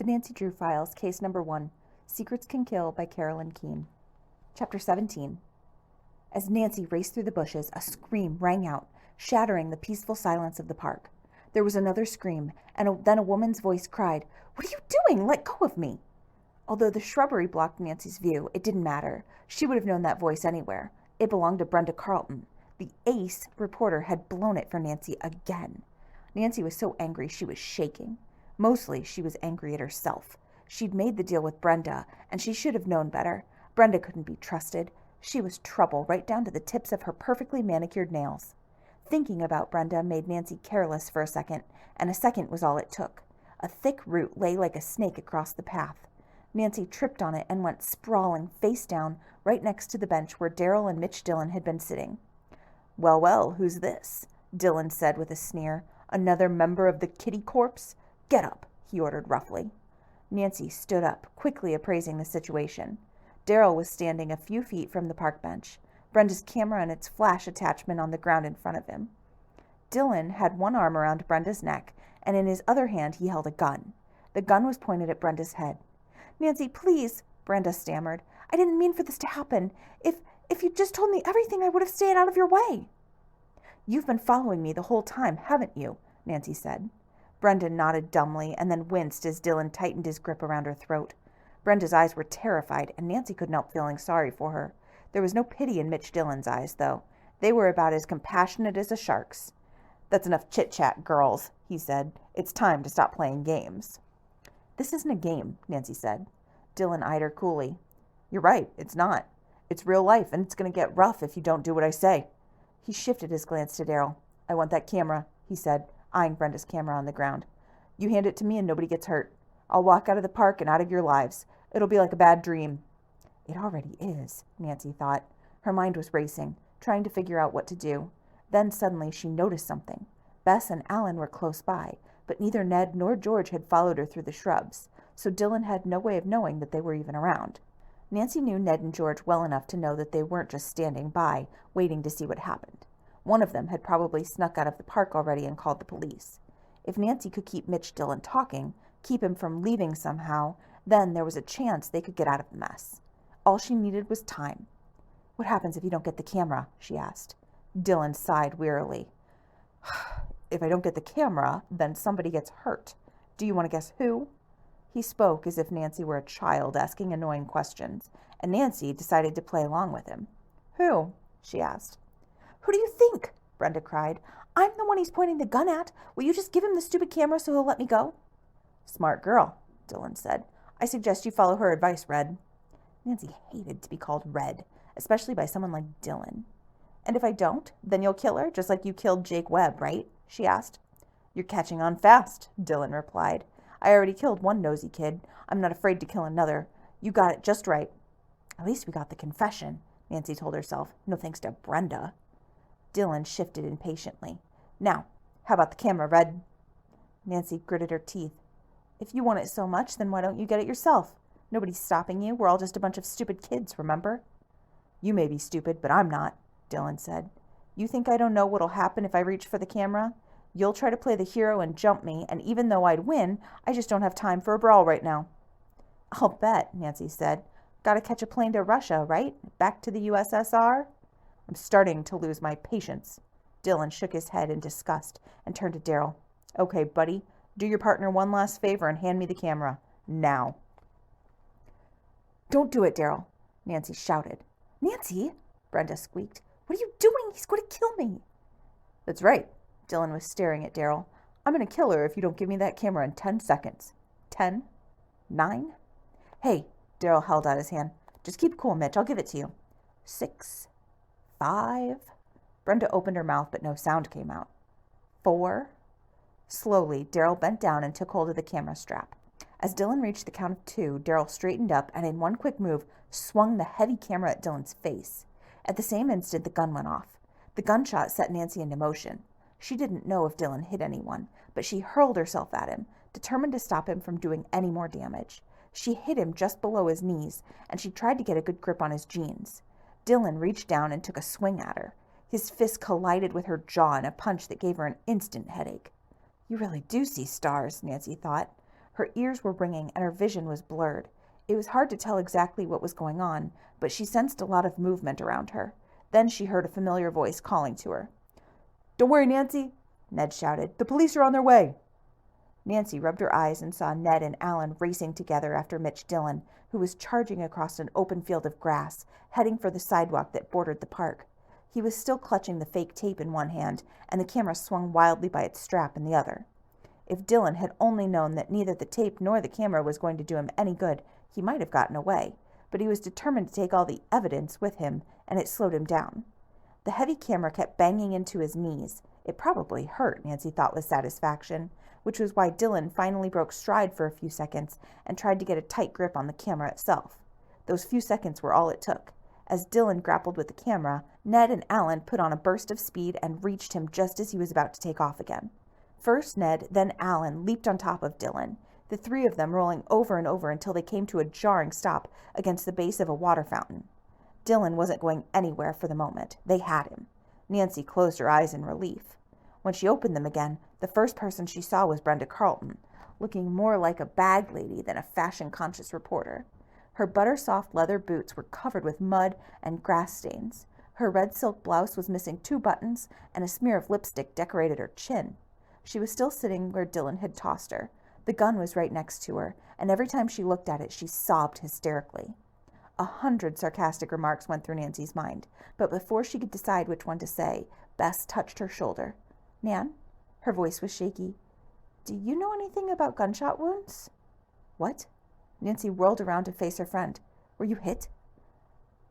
The Nancy Drew Files, Case Number 1, Secrets Can Kill by Carolyn Keene. Chapter 17. As Nancy raced through the bushes, a scream rang out, shattering the peaceful silence of the park. There was another scream, and then a woman's voice cried, "What are you doing? Let go of me!" Although the shrubbery blocked Nancy's view, it didn't matter. She would have known that voice anywhere. It belonged to Brenda Carlton. The ace reporter had blown it for Nancy again. Nancy was so angry she was shaking. Mostly, she was angry at herself. She'd made the deal with Brenda, and she should have known better. Brenda couldn't be trusted. She was trouble right down to the tips of her perfectly manicured nails. Thinking about Brenda made Nancy careless for a second, and a second was all it took. A thick root lay like a snake across the path. Nancy tripped on it and went sprawling face down right next to the bench where Daryl and Mitch Dillon had been sitting. "Well, well, who's this?" Dillon said with a sneer. "Another member of the Kitty Corps? Get up," he ordered roughly. Nancy stood up, quickly appraising the situation. Daryl was standing a few feet from the park bench, Brenda's camera and its flash attachment on the ground in front of him. Dillon had one arm around Brenda's neck, and in his other hand he held a gun. The gun was pointed at Brenda's head. "Nancy, please," Brenda stammered. "I didn't mean for this to happen. If you'd just told me everything, I would have stayed out of your way." "You've been following me the whole time, haven't you?" Nancy said. Brenda nodded dumbly and then winced as Dillon tightened his grip around her throat. Brenda's eyes were terrified, and Nancy couldn't help feeling sorry for her. There was no pity in Mitch Dillon's eyes, though. They were about as compassionate as a shark's. "That's enough chit-chat, girls," he said. "It's time to stop playing games." "This isn't a game," Nancy said. Dillon eyed her coolly. "You're right, it's not. It's real life, and it's going to get rough if you don't do what I say." He shifted his glance to Daryl. "I want that camera," he said, eyeing Brenda's camera on the ground. "You hand it to me and nobody gets hurt. I'll walk out of the park and out of your lives. It'll be like a bad dream." It already is, Nancy thought. Her mind was racing, trying to figure out what to do. Then suddenly she noticed something. Bess and Alan were close by, but neither Ned nor George had followed her through the shrubs, so Dillon had no way of knowing that they were even around. Nancy knew Ned and George well enough to know that they weren't just standing by, waiting to see what happened. One of them had probably snuck out of the park already and called the police. If Nancy could keep Mitch Dillon talking, keep him from leaving somehow, then there was a chance they could get out of the mess. All she needed was time. "What happens if you don't get the camera?" she asked. Dillon sighed wearily. "If I don't get the camera, then somebody gets hurt. Do you want to guess who?" He spoke as if Nancy were a child asking annoying questions, and Nancy decided to play along with him. "Who?" she asked. "Who do you think?" Brenda cried. "I'm the one he's pointing the gun at. Will you just give him the stupid camera so he'll let me go?" "Smart girl," Dillon said. "I suggest you follow her advice, Red." Nancy hated to be called Red, especially by someone like Dillon. "And if I don't, then you'll kill her, just like you killed Jake Webb, right?" she asked. "You're catching on fast," Dillon replied. "I already killed one nosy kid. I'm not afraid to kill another. You got it just right." "At least we got the confession," Nancy told herself. "No thanks to Brenda." Dillon shifted impatiently. "Now, how about the camera, Red?" Nancy gritted her teeth. "If you want it so much, then why don't you get it yourself? Nobody's stopping you. We're all just a bunch of stupid kids, remember?" "You may be stupid, but I'm not," Dillon said. "You think I don't know what'll happen if I reach for the camera? You'll try to play the hero and jump me, and even though I'd win, I just don't have time for a brawl right now." "I'll bet," Nancy said. "Gotta catch a plane to Russia, right? Back to the USSR?" "I'm starting to lose my patience." Dillon shook his head in disgust and turned to Daryl. "Okay, buddy, do your partner one last favor and hand me the camera. Now." "Don't do it, Daryl," Nancy shouted. "Nancy," Brenda squeaked. "What are you doing? He's going to kill me." "That's right." Dillon was staring at Daryl. "I'm going to kill her if you don't give me that camera in 10 seconds. 10, 9. Hey, Daryl held out his hand. "Just keep cool, Mitch. I'll give it to you. 6, 5. Brenda opened her mouth, but no sound came out. 4. Slowly, Daryl bent down and took hold of the camera strap. As Dillon reached the count of 2, Daryl straightened up and in one quick move swung the heavy camera at Dillon's face. At the same instant, the gun went off. The gunshot set Nancy into motion. She didn't know if Dillon hit anyone, but she hurled herself at him, determined to stop him from doing any more damage. She hit him just below his knees, and she tried to get a good grip on his jeans. Dillon reached down and took a swing at her. His fist collided with her jaw in a punch that gave her an instant headache. "You really do see stars," Nancy thought. Her ears were ringing and her vision was blurred. It was hard to tell exactly what was going on, but she sensed a lot of movement around her. Then she heard a familiar voice calling to her. "Don't worry, Nancy," Ned shouted. "The police are on their way." Nancy rubbed her eyes and saw Ned and Alan racing together after Mitch Dillon, who was charging across an open field of grass, heading for the sidewalk that bordered the park. He was still clutching the fake tape in one hand, and the camera swung wildly by its strap in the other. If Dillon had only known that neither the tape nor the camera was going to do him any good, he might have gotten away, but he was determined to take all the evidence with him, and it slowed him down. The heavy camera kept banging into his knees. It probably hurt, Nancy thought with satisfaction, which was why Dillon finally broke stride for a few seconds and tried to get a tight grip on the camera itself. Those few seconds were all it took. As Dillon grappled with the camera, Ned and Alan put on a burst of speed and reached him just as he was about to take off again. First Ned, then Alan leaped on top of Dillon, the three of them rolling over and over until they came to a jarring stop against the base of a water fountain. Dillon wasn't going anywhere for the moment. They had him. Nancy closed her eyes in relief. When she opened them again, the first person she saw was Brenda Carlton, looking more like a bag lady than a fashion-conscious reporter. Her butter-soft leather boots were covered with mud and grass stains. Her red silk blouse was missing 2 buttons, and a smear of lipstick decorated her chin. She was still sitting where Dillon had tossed her. The gun was right next to her, and every time she looked at it, she sobbed hysterically. 100 sarcastic remarks went through Nancy's mind, but before she could decide which one to say, Bess touched her shoulder. "Nan?" Her voice was shaky. "Do you know anything about gunshot wounds?" "What?" Nancy whirled around to face her friend. "Were you hit?"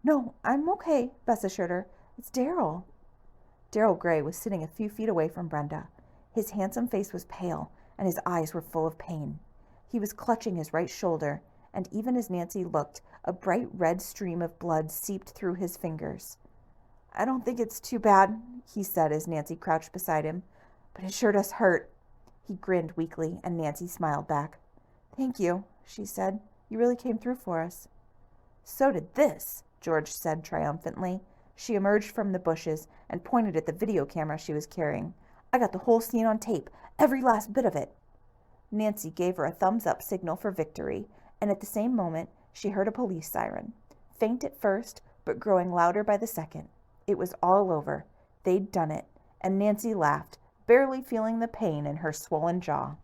"No, I'm okay," Bess assured her. "It's Daryl." Daryl Gray was sitting a few feet away from Brenda. His handsome face was pale, and his eyes were full of pain. He was clutching his right shoulder, and even as Nancy looked, a bright red stream of blood seeped through his fingers. "I don't think it's too bad," he said as Nancy crouched beside him, "but it sure does hurt." He grinned weakly, and Nancy smiled back. "Thank you," she said. "You really came through for us." "So did this," George said triumphantly. She emerged from the bushes and pointed at the video camera she was carrying. "I got the whole scene on tape, every last bit of it." Nancy gave her a thumbs-up signal for victory, and at the same moment she heard a police siren. Faint at first, but growing louder by the second. It was all over. They'd done it, and Nancy laughed, barely feeling the pain in her swollen jaw.